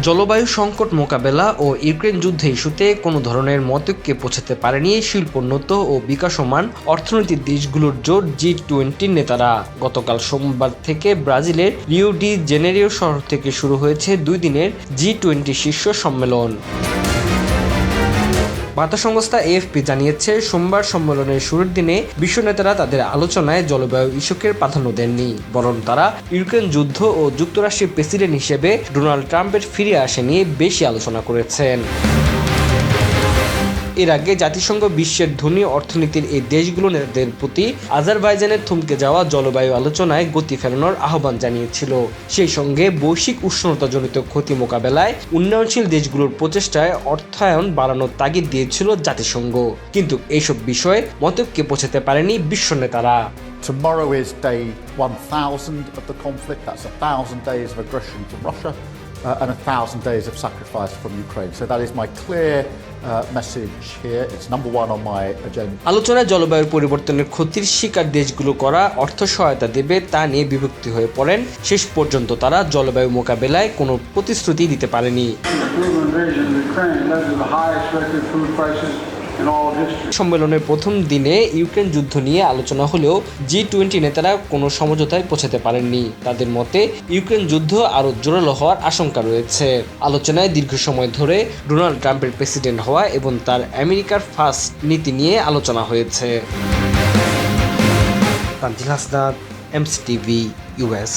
জলবায়ু সংকট মোকাবেলা ও ইউক্রেন যুদ্ধ ইস্যুতে কোনো ধরনের মতৈক্যে পৌঁছাতে পারেনি শিল্পোন্নত ও বিকাশমান অর্থনীতির দেশগুলোর জোট G20 নেতারা। গতকাল সোমবার থেকে ব্রাজিলের রিও ডি জেনেরিও শহর থেকে শুরু হয়েছে 2 দিনের G20 শীর্ষ সম্মেলন। বার্তা সংস্থা AFP জানিয়েছে, সোমবার সম্মেলনের শুরুর দিনে বিশ্ব নেতারা তাদের আলোচনায় জলবায়ু ইস্যুকে প্রাধান্য দেননি, বরং তারা ইউক্রেন যুদ্ধ ও যুক্তরাষ্ট্রের প্রেসিডেন্ট হিসেবে ডোনাল্ড ট্রাম্পের ফিরে আসা নিয়ে বেশি আলোচনা করেছেন। এর আগে জাতিসংঘ বিশ্বের ধনী অর্থনীতির এই দেশগুলোর নেতাদের প্রতি আজারবাইজানের থমকে যাওয়া জলবায়ু আলোচনায় গতি ফেরানোর আহ্বান জানিয়েছিল। সেই সঙ্গে বৈশ্বিক উষ্ণতাজনিত ক্ষতি মোকাবেলায় উন্নয়নশীল দেশগুলোর প্রচেষ্টায় অর্থায়ন বাড়ানোর তাগিদ দিয়েছিল জাতিসংঘ। কিন্তু এইসব বিষয়ে মতৈক্যে পৌঁছাতে পারেনি বিশ্ব নেতারা। Tomorrow is day 1000 of the conflict. That's 1000 days of aggression from Russia and 1000 days of sacrifice from Ukraine. So that is my clear message here. It's number one on my agenda. আলোচনায় জলবায়ু পরিবর্তনের ক্ষতির শিকার দেশগুলো করা অর্থ সহায়তা দেবে তা নিয়ে বিভক্তি হয়ে পড়েন। শেষ পর্যন্ত তারা জলবায়ু মোকাবেলায় কোনো প্রতিশ্রুতি দিতে পারেনি। সম্মেলনের প্রথম দিনে ইউক্রেন যুদ্ধ নিয়ে আলোচনা হলেও G20 নেতারা কোনো সমঝোতায় পৌঁছাতে পারেননি। তাদের মতে ইউক্রেন যুদ্ধ আরও জোরালো হওয়ার আশঙ্কা রয়েছে। আলোচনায় দীর্ঘ সময় ধরে ডোনাল্ড ট্রাম্পের প্রেসিডেন্ট হওয়া এবং তার আমেরিকার ফার্স্ট নীতি নিয়ে আলোচনা হয়েছে। Tanzil Hasnat, MCTV, US।